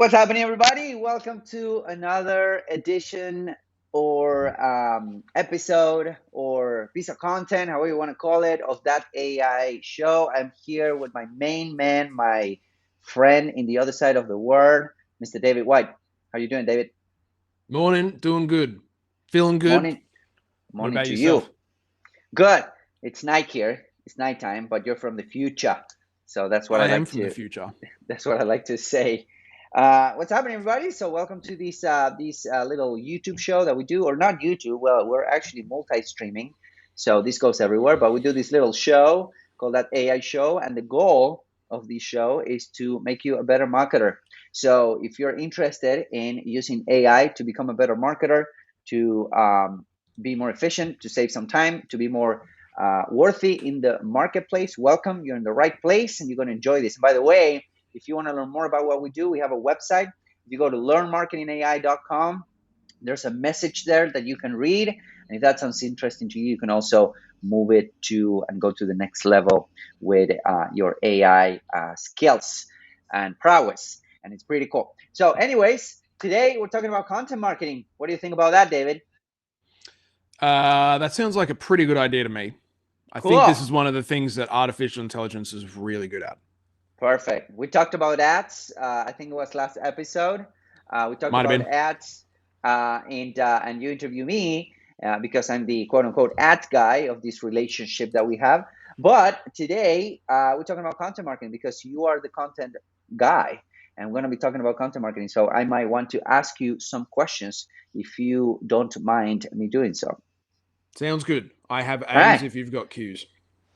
What's happening, everybody? Welcome to another edition or episode or piece of content, however you want to call it, of that AI show. I'm here with my main man, my friend in the other side of the world, Mr. David White. How you doing, David? Morning, doing good. Feeling good. Morning, What morning about to yourself? you. Good. It's night here. It's nighttime, but you're from the future, so that's what I I am like from the to future. That's what I like to say. What's happening, everybody? So, welcome to this little YouTube show that we do, or not YouTube. Well, we're actually multi-streaming, so this goes everywhere. But we do this little show called that AI show, and the goal of this show is to make you a better marketer. So, if you're interested in using AI to become a better marketer, to be more efficient, to save some time, to be more worthy in the marketplace, welcome. You're in the right place, and you're going to enjoy this. And by the way, if you want to learn more about what we do, we have a website. If you go to learnmarketingai.com, there's a message there that you can read. And if that sounds interesting to you, you can also move it to and go to the next level with your AI skills and prowess. And it's pretty cool. So, anyways, today we're talking about content marketing. What do you think about that, David? That sounds like a pretty good idea to me. I think Cool. this is one of the things that artificial intelligence is really good at. Perfect. We talked about ads. I think it was last episode. We talked Might have about been. ads, and you interview me because I'm the quote unquote ads guy of this relationship that we have. But today we're talking about content marketing because you are the content guy, and we're going to be talking about content marketing. So I might want to ask you some questions if you don't mind me doing so. Sounds good. I have All A's right. if you've got Q's.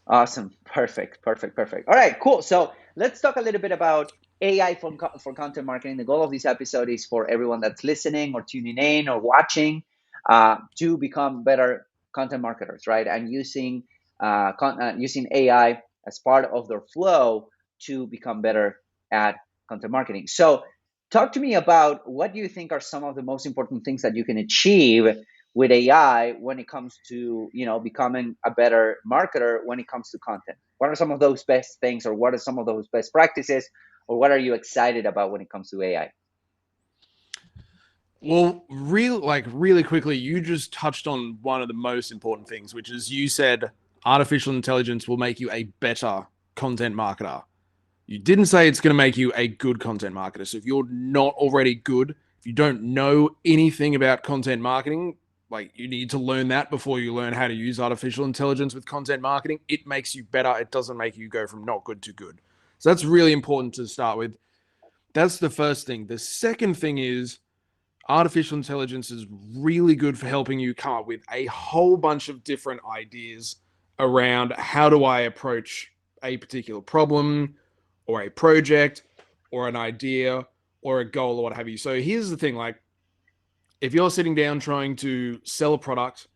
Awesome. Perfect. Perfect. Perfect. All right. Cool. So let's talk a little bit about AI for content marketing. The goal of this episode is for everyone that's listening or tuning in or watching to become better content marketers, right? And using AI as part of their flow to become better at content marketing. So talk to me about what you think are some of the most important things that you can achieve with AI when it comes to becoming a better marketer when it comes to content? What are some of those best things, or what are some of those best practices, or what are you excited about when it comes to AI? Well, really quickly, you just touched on one of the most important things, which is you said artificial intelligence will make you a better content marketer. You didn't say it's going to make you a good content marketer. So if you're not already good, if you don't know anything about content marketing, like you need to learn that before you learn how to use artificial intelligence with content marketing. It makes you better. It doesn't make you go from not good to good. So that's really important to start with. That's the first thing. The second thing is artificial intelligence is really good for helping you come up with a whole bunch of different ideas around how do I approach a particular problem or a project or an idea or a goal or what have you. So here's the thing, like if you're sitting down trying to sell a product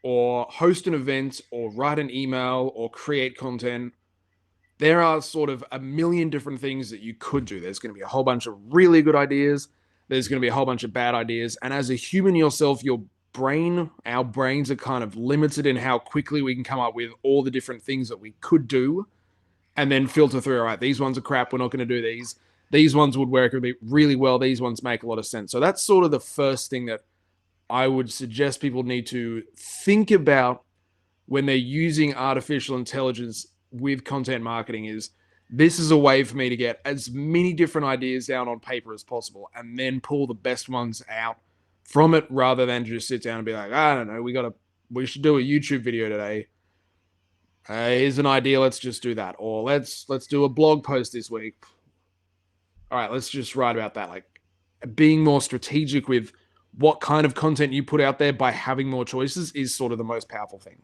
or host an event or write an email or create content, there are sort of a million different things that you could do. There's going to be a whole bunch of really good ideas. There's going to be a whole bunch of bad ideas. And as a human yourself, our brains are kind of limited in how quickly we can come up with all the different things that we could do and then filter through, all right, these ones are crap. We're not going to do these. These ones would work really well. These ones make a lot of sense. So that's sort of the first thing that I would suggest people need to think about when they're using artificial intelligence with content marketing is this is a way for me to get as many different ideas down on paper as possible and then pull the best ones out from it rather than just sit down and be like, I don't know, we should do a YouTube video today. Here's an idea, let's just do that. Or let's do a blog post this week. All right, let's just write about that. Like being more strategic with what kind of content you put out there by having more choices is sort of the most powerful thing.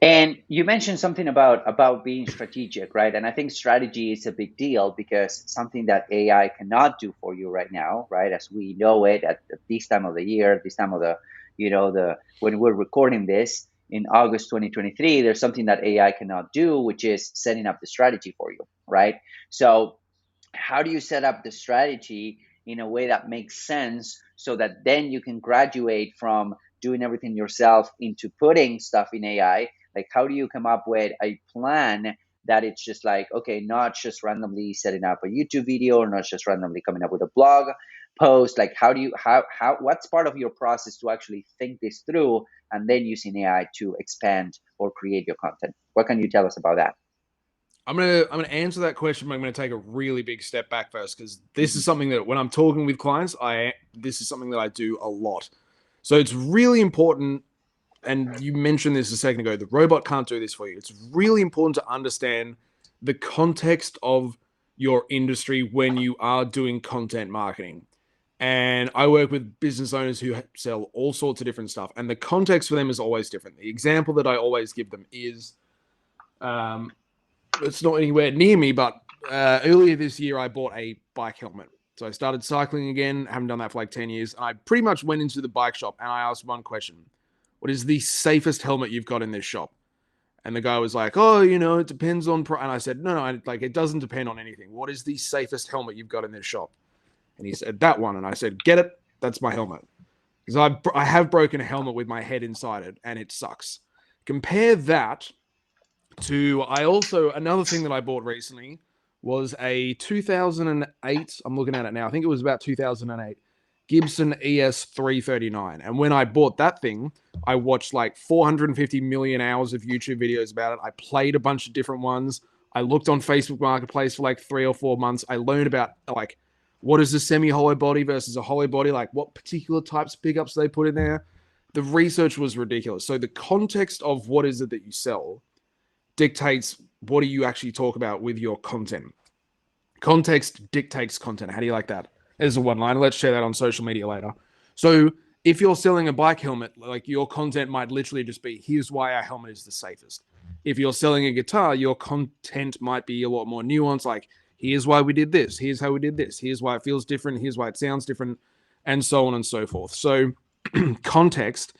And you mentioned something about being strategic, right? And I think strategy is a big deal because something that AI cannot do for you right now, right? As we know it at this time of the year, this time of the, the when we're recording this in August 2023, there's something that AI cannot do, which is setting up the strategy for you, right? So how do you set up the strategy in a way that makes sense so that then you can graduate from doing everything yourself into putting stuff in AI? Like, how do you come up with a plan that it's just like, okay, not just randomly setting up a YouTube video, or not just randomly coming up with a blog post. Like, how do you, how what's part of your process to actually think this through, and then using AI to expand or create your content? What can you tell us about that? I'm gonna answer that question, but I'm gonna take a really big step back first, because this Hmm. is something that when I'm talking with clients, this is something that I do a lot. So it's really important, and you mentioned this a second ago, the robot can't do this for you. It's really important to understand the context of your industry when you are doing content marketing. And I work with business owners who sell all sorts of different stuff, and the context for them is always different. The example that I always give them is, um, it's not anywhere near me, but earlier this year I bought a bike helmet. So I started cycling again. Haven't done that for like 10 years. And I pretty much went into the bike shop and I asked one question: what is the safest helmet you've got in this shop? And the guy was like, oh, it depends on. And I said, no, like, it doesn't depend on anything. What is the safest helmet you've got in this shop? And he said, that one. And I said, get it? That's my helmet. Because I have broken a helmet with my head inside it and it sucks. Compare that to, another thing that I bought recently was a 2008. I'm looking at it now. I think it was about 2008 Gibson ES 339. And when I bought that thing, I watched like 450 million hours of YouTube videos about it. I played a bunch of different ones. I looked on Facebook Marketplace for like 3 or 4 months. I learned about like what is a semi-hollow body versus a hollow body, like what particular types of pickups they put in there. The research was ridiculous. So the context of what is it that you sell dictates what do you actually talk about with your content. Context dictates content. How do you like that? There's a one liner. Let's share that on social media later. So if you're selling a bike helmet, like, your content might literally just be, here's why our helmet is the safest. If you're selling a guitar, your content might be a lot more nuanced, like, here's why we did this, here's how we did this, here's why it feels different, here's why it sounds different, and so on and so forth. So context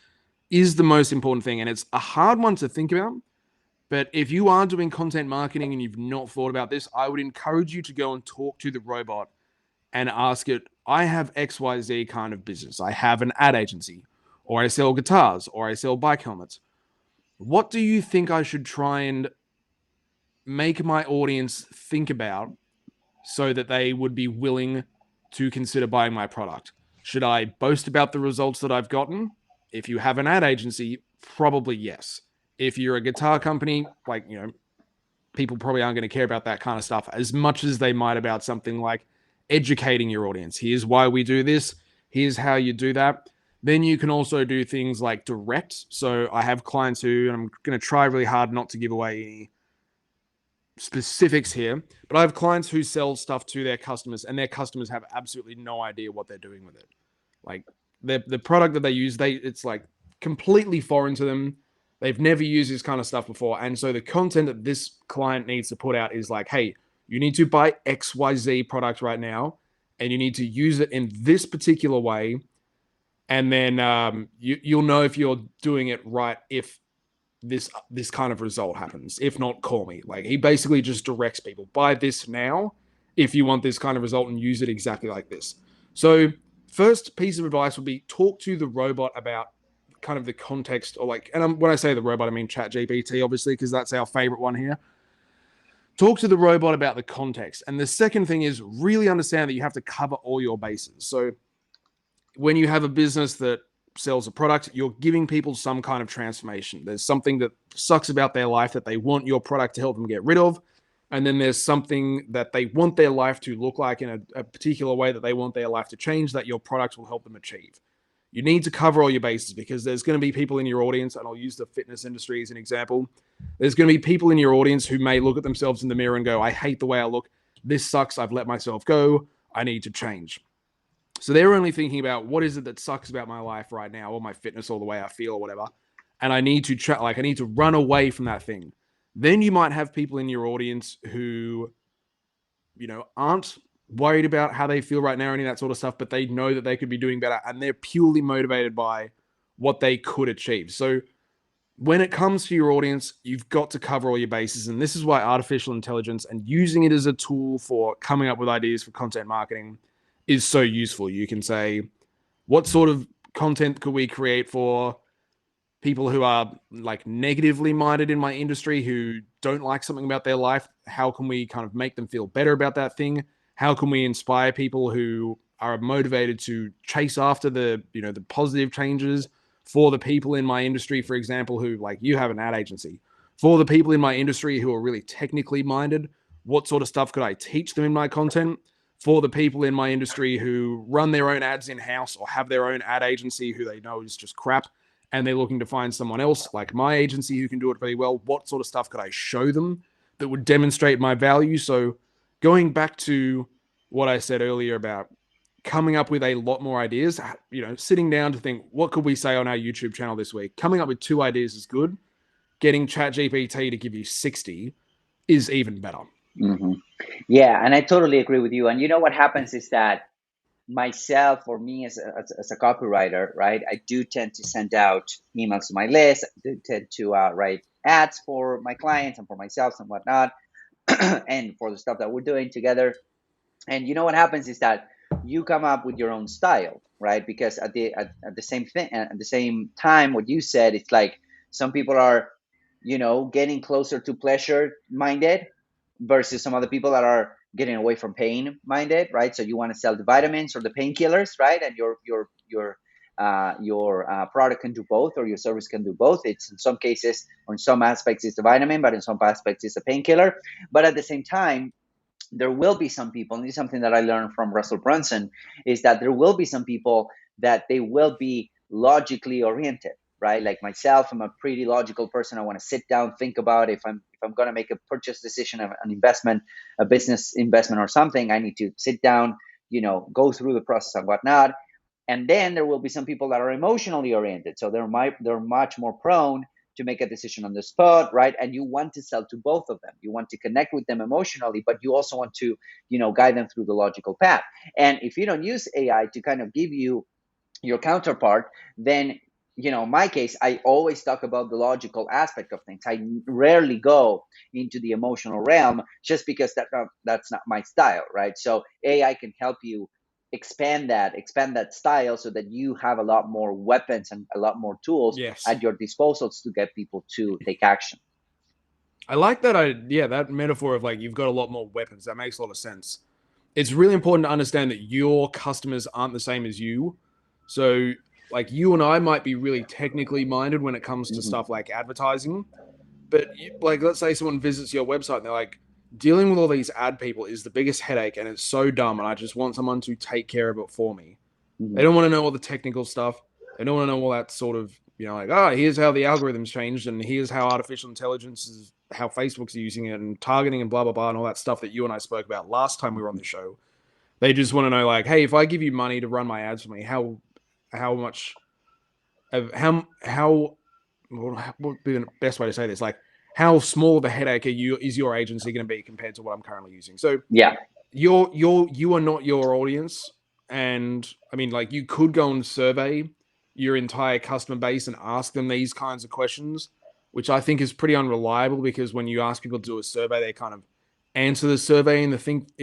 is the most important thing, and it's a hard one to think about. But if you are doing content marketing and you've not thought about this, I would encourage you to go and talk to the robot and ask it, I have XYZ kind of business. I have an ad agency, or I sell guitars, or I sell bike helmets. What do you think I should try and make my audience think about so that they would be willing to consider buying my product? Should I boast about the results that I've gotten? If you have an ad agency, probably yes. If you're a guitar company, like, people probably aren't going to care about that kind of stuff as much as they might about something like educating your audience. Here's why we do this. Here's how you do that. Then you can also do things like direct. So I have clients who, and I'm going to try really hard not to give away any specifics here, but I have clients who sell stuff to their customers, and their customers have absolutely no idea what they're doing with it. Like, the product that they use, it's like completely foreign to them. They've never used this kind of stuff before. And so the content that this client needs to put out is like, hey, you need to buy XYZ product right now, and you need to use it in this particular way. And then you'll know if you're doing it right if this kind of result happens. If not, call me. Like, he basically just directs people, buy this now if you want this kind of result, and use it exactly like this. So first piece of advice would be, talk to the robot about kind of the context, or like, and when I say the robot, I mean ChatGPT, obviously, because that's our favorite one here. Talk to the robot about the context. And the second thing is, really understand that you have to cover all your bases. So when you have a business that sells a product, you're giving people some kind of transformation. There's something that sucks about their life that they want your product to help them get rid of. And then there's something that they want their life to look like in a particular way that they want their life to change, that your product will help them achieve. You need to cover all your bases, because there's going to be people in your audience, and I'll use the fitness industry as an example. There's going to be people in your audience who may look at themselves in the mirror and go, I hate the way I look. This sucks. I've let myself go. I need to change. So they're only thinking about, what is it that sucks about my life right now, or my fitness, or the way I feel, or whatever. And I need to I need to run away from that thing. Then you might have people in your audience who, aren't worried about how they feel right now, or any of that sort of stuff, but they know that they could be doing better, and they're purely motivated by what they could achieve. So when it comes to your audience, you've got to cover all your bases. And this is why artificial intelligence and using it as a tool for coming up with ideas for content marketing is so useful. You can say, what sort of content could we create for people who are like negatively minded in my industry who don't like something about their life. How can we kind of make them feel better about that thing? How can we inspire people who are motivated to chase after the, you know, the positive changes for the people in my industry, for example, who, like, you have an ad agency, for the people in my industry who are really technically minded, what sort of stuff could I teach them in my content? For the people in my industry who run their own ads in house or have their own ad agency who they know is just crap, and they're looking to find someone else like my agency who can do it really well, what sort of stuff could I show them that would demonstrate my value? So going back to what I said earlier about coming up with a lot more ideas, you know, sitting down to think, what could we say on our YouTube channel this week? Coming up with 2 ideas is good. Getting ChatGPT to give you 60 is even better. Mm-hmm. Yeah, and I totally agree with you. And you know what happens is that myself, or me as a copywriter, right, I do tend to send out emails to my list. I do tend to write ads for my clients and for myself and whatnot, and for the stuff that we're doing together. And you know what happens is that you come up with your own style, right? Because at the same thing, at the same time, what you said, it's like some people are, you know, getting closer to pleasure minded versus some other people that are getting away from pain minded, right? So you want to sell the vitamins or the painkillers, right? And your product can do both, or your service can do both. It's in some cases, or in some aspects, it's the vitamin, but in some aspects, it's a painkiller. But at the same time, there will be some people, and this is something that I learned from Russell Brunson, is that there will be some people that they will be logically oriented, right? Like myself, I'm a pretty logical person. I want to sit down, think about if I'm going to make a purchase decision, an investment, a business investment or something, I need to sit down, you know, go through the process and whatnot. And then there will be some people that are emotionally oriented. So they're much more prone to make a decision on the spot, right? And you want to sell to both of them. You want to connect with them emotionally, but you also want to, you know, guide them through the logical path. And if you don't use AI to kind of give you your counterpart, then, you know, in my case, I always talk about the logical aspect of things. I rarely go into the emotional realm, just because that's not my style, right? So AI can help you expand that style, so that you have a lot more weapons and a lot more tools Yes. at your disposals to get people to take action. I like that. That metaphor of, like, you've got a lot more weapons. That makes a lot of sense. It's really important to understand that your customers aren't the same as you. So, like, you and I might be really technically minded when it comes to Mm-hmm. stuff like advertising, but like, let's say someone visits your website and they're like, dealing with all these ad people is the biggest headache, and it's so dumb, and I just want someone to take care of it for me. They Mm-hmm. don't want to know all the technical stuff. They don't want to know all that sort of, you know, like, oh, here's how the algorithms changed, and here's how artificial intelligence is, how Facebook's using it, and targeting, and blah blah blah, and all that stuff that you and I spoke about last time we were on the show. They just want to know, like, hey, if I give you money to run my ads for me, how much of how what would be the best way to say this? Like, how small of a headache is your agency going to be compared to what I'm currently using? So Yeah. you are not your audience, and I mean, like, you could go and survey your entire customer base and ask them these kinds of questions, which I think is pretty unreliable, because when you ask people to do a survey, they kind of answer the survey in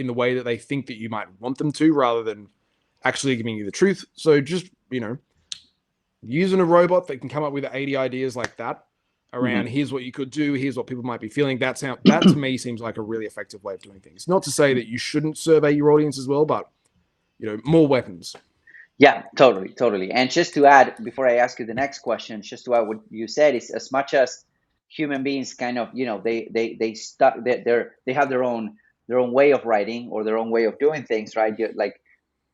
the way that they think that you might want them to, rather than actually giving you the truth. So just, you know, using a robot that can come up with 80 ideas like that around, Mm-hmm. here's what you could do, here's what people might be feeling. That to me seems like a really effective way of doing things. Not to say that you shouldn't survey your audience as well, but, you know, more weapons. Yeah, totally, totally. And just to add, before I ask you the next question, just to add what you said, is as much as human beings kind of, you know, they stuck, they have their own way of writing, or their own way of doing things, right? Like,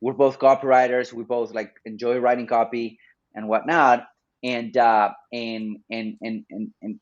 we're both copywriters, we both like enjoy writing copy and whatnot, and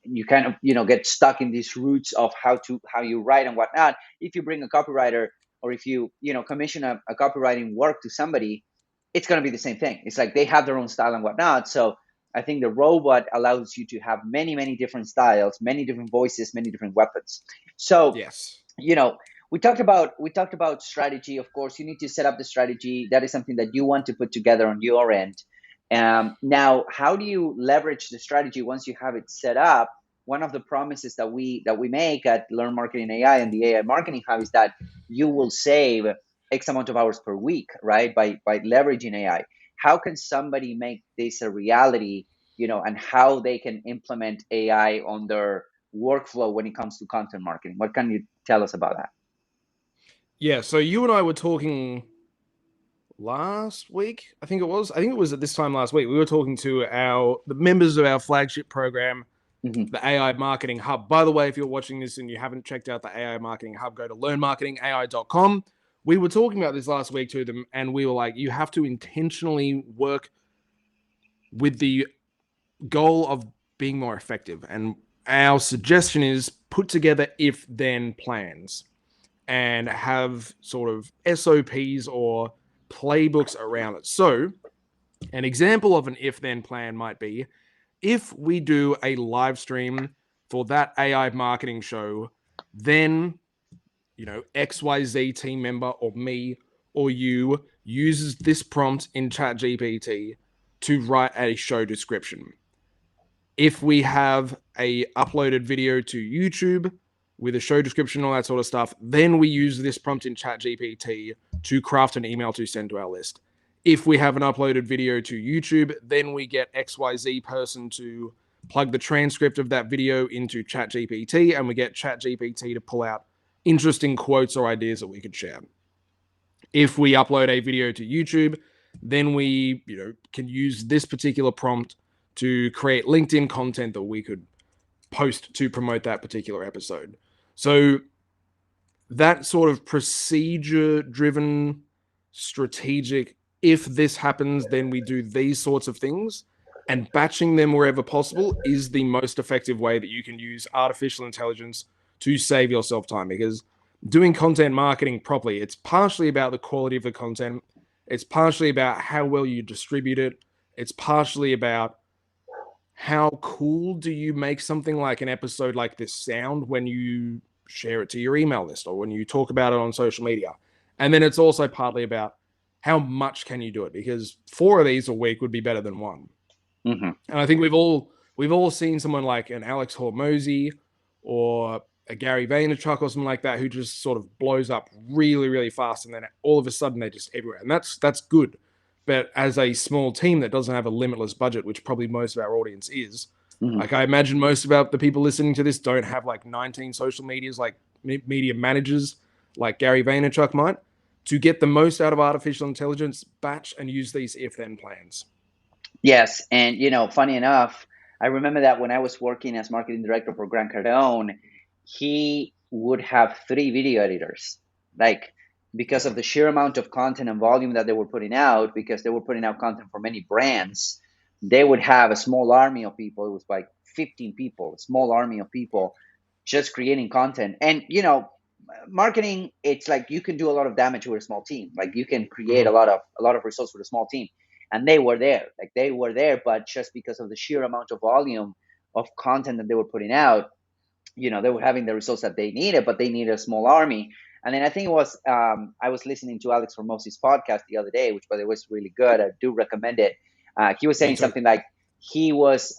you kind of, you know, get stuck in these roots of how you write and whatnot. If you bring a copywriter, or if you know, commission a copywriting work to somebody, it's going to be the same thing. It's like they have their own style and whatnot. So I think the robot allows you to have many different styles, many different voices, many different weapons. So, Yes. you know, we talked about strategy. Of course, you need to set up the strategy. That is something that you want to put together on your end. Now, how do you leverage the strategy once you have it set up? One of the promises that we make at Learn Marketing AI and the AI Marketing Hub is that you will save X amount of hours per week, right? By leveraging AI. How can somebody make this a reality? and how they can implement AI on their workflow when it comes to content marketing. What can you tell us about that? Yeah, so you and I were talking last week. I think it was at this time last week. We were talking to the members of our flagship program, Mm-hmm. the AI Marketing Hub. By the way, if you're watching this and you haven't checked out the AI Marketing Hub, go to learnmarketingai.com. We were talking about this last week to them, and we were like, you have to intentionally work with the goal of being more effective. And our suggestion is put together if then plans and have sort of SOPs or playbooks around it. So, an example of an if then plan might be if we do a live stream for that AI marketing show, then XYZ team member or me or you uses this prompt in ChatGPT to write a show description. If we have a uploaded video to YouTube with a show description, all that sort of stuff, then we use this prompt in ChatGPT to craft an email to send to our list. If we have an uploaded video to YouTube, then we get XYZ person to plug the transcript of that video into ChatGPT, and we get ChatGPT to pull out interesting quotes or ideas that we could share. If we upload a video to YouTube, then we can use this particular prompt to create LinkedIn content that we could post to promote that particular episode. So that sort of procedure driven, strategic, if this happens, then we do these sorts of things, and batching them wherever possible is the most effective way that you can use artificial intelligence to save yourself time. Because doing content marketing properly, it's partially about the quality of the content, it's partially about how well you distribute it, it's partially about how cool do you make something like an episode like this sound when you share it to your email list or when you talk about it on social media. And then it's also partly about how much can you do it, because 4 of these a week would be better than 1. Mm-hmm. And I think we've all seen someone like an Alex Hormozy or a Gary Vaynerchuk or something like that who just sort of blows up really, really fast, and then all of a sudden they're just everywhere. And that's good. But as a small team that doesn't have a limitless budget, which probably most of our audience is, Mm-hmm. like I imagine most of the people listening to this don't have like 19 social medias like media managers like Gary Vaynerchuk might. To get the most out of artificial intelligence, batch and use these if-then plans. Yes, and funny enough, I remember that when I was working as marketing director for Grant Cardone, he would have 3 video editors, like because of the sheer amount of content and volume that they were putting out, because they were putting out content for many brands. They would have a small army of people. It was like 15 people, a small army of people just creating content. And marketing, it's like you can do a lot of damage with a small team. Like you can create a lot of results with a small team. And they were there, but just because of the sheer amount of volume of content that they were putting out, they were having the results that they needed, but they needed a small army. And then I think it was I was listening to Alex Hormozy's podcast the other day, which by the way was really good. I do recommend it. He was saying something like he was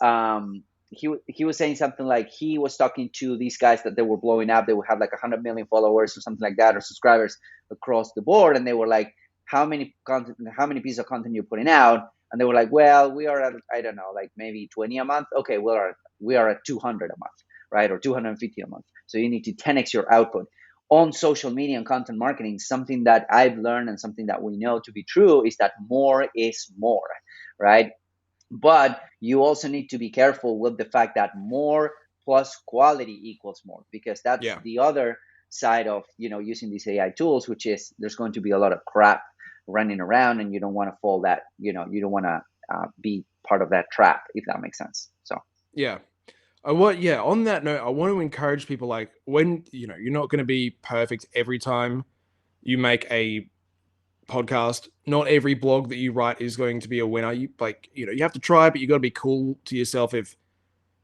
he was saying something like he was talking to these guys that they were blowing up. They would have like 100 million followers or something like that, or subscribers across the board, and they were like, how many pieces of content you're putting out? And they were like, well, we are at, I don't know, like maybe 20 a month. Okay, we are at 200 a month, right? Or 250 a month. So you need to 10x your output. On social media and content marketing, something that I've learned and something that we know to be true is that more is more, right? But you also need to be careful with the fact that more plus quality equals more, because that's the other side of using these AI tools, which is there's going to be a lot of crap running around, and you don't want to fall that you don't want to be part of that trap, if that makes sense. So yeah. On that note, I want to encourage people, like, when you're not going to be perfect every time you make a podcast. Not every blog that you write is going to be a winner. You have to try, but you got to be cool to yourself if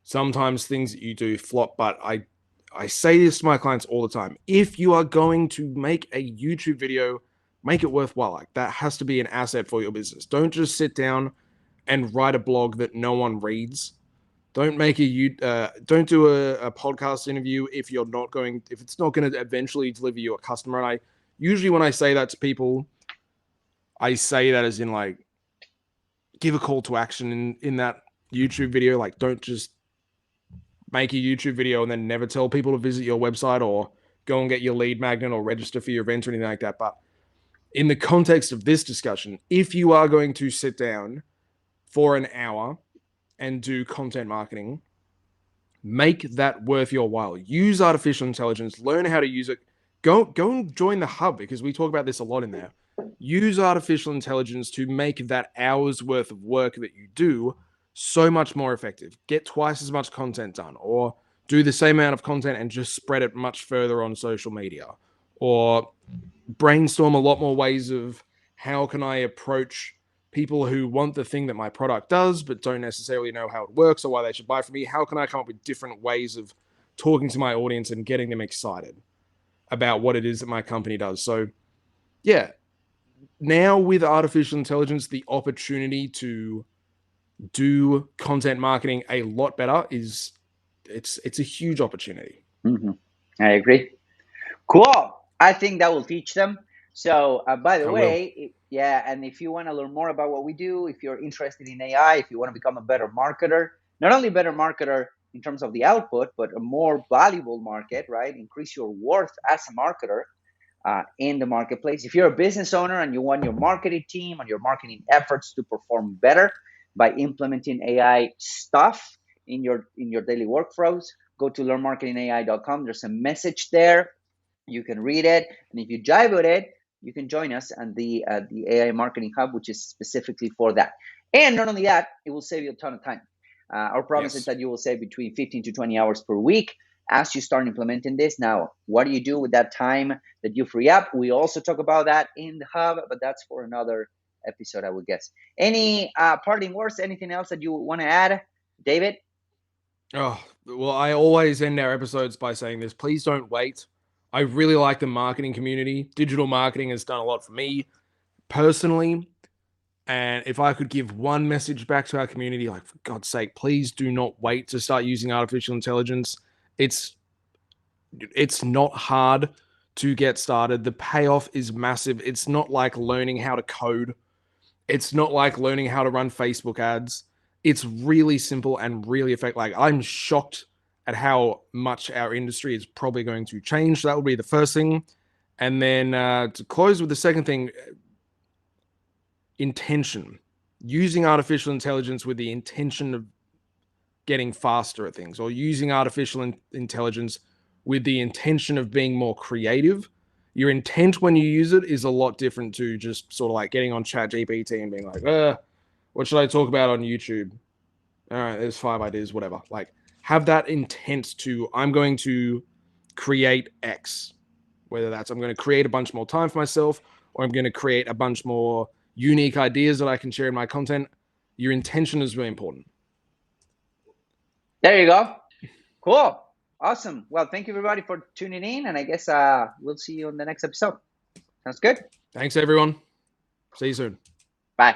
sometimes things that you do flop. But I say this to my clients all the time: if you are going to make a YouTube video, make it worthwhile. Like, that has to be an asset for your business. Don't just sit down and write a blog that no one reads. Don't don't do a podcast interview if it's not going to eventually deliver you a customer. And I usually, when I say that to people, I say that as in, like, give a call to action in that YouTube video. Like, don't just make a YouTube video and then never tell people to visit your website or go and get your lead magnet or register for your event or anything like that. But in the context of this discussion, if you are going to sit down for an hour and do content marketing, make that worth your while. Use artificial intelligence, learn how to use it. Go and join the hub, because we talk about this a lot in there. Use artificial intelligence to make that hour's worth of work that you do so much more effective. Get twice as much content done, or do the same amount of content and just spread it much further on social media, or brainstorm a lot more ways of how can I approach people who want the thing that my product does but don't necessarily know how it works or why they should buy from me. How can I come up with different ways of talking to my audience and getting them excited about what it is that my company does? So yeah, now with artificial intelligence, the opportunity to do content marketing a lot better is it's a huge opportunity. Mm-hmm. I agree. Cool. I think that will teach them. So, by the I will. way, yeah, and if you want to learn more about what we do, if you're interested in AI, if you want to become a better marketer, not only better marketer in terms of the output, but a more valuable market, right? Increase your worth as a marketer in the marketplace. If you're a business owner and you want your marketing team and your marketing efforts to perform better by implementing AI stuff in your daily workflows, go to learnmarketingai.com. There's a message there. You can read it, and if you jive with it, you can join us on the AI Marketing Hub, which is specifically for that. And not only that, it will save you a ton of time. Our promise is Yes. that you will save between 15 to 20 hours per week as you start implementing this. Now, what do you do with that time that you free up? We also talk about that in the hub, but that's for another episode, I would guess. Any parting words? Anything else that you want to add, David? Oh, well, I always end our episodes by saying this. Please don't wait. I really like the marketing community. Digital marketing has done a lot for me personally. And if I could give one message back to our community, like, for God's sake, please do not wait to start using artificial intelligence. It's it's not hard to get started. The payoff is massive. It's not like learning how to code. It's not like learning how to run Facebook ads. It's really simple and really effective. Like, I'm shocked at how much our industry is probably going to change. That would be the first thing. And then to close with the second thing, intention. Using artificial intelligence with the intention of getting faster at things, or using artificial intelligence with the intention of being more creative. Your intent when you use it is a lot different to just sort of like getting on ChatGPT and being like, what should I talk about on YouTube? All right, there's 5 ideas, whatever. Like, have that intent to, I'm going to create X, whether that's I'm going to create a bunch more time for myself, or I'm going to create a bunch more unique ideas that I can share in my content. Your intention is really important. There you go. Cool. Awesome. Well, thank you everybody for tuning in, and I guess we'll see you on the next episode. Sounds good? Thanks, everyone. See you soon. Bye.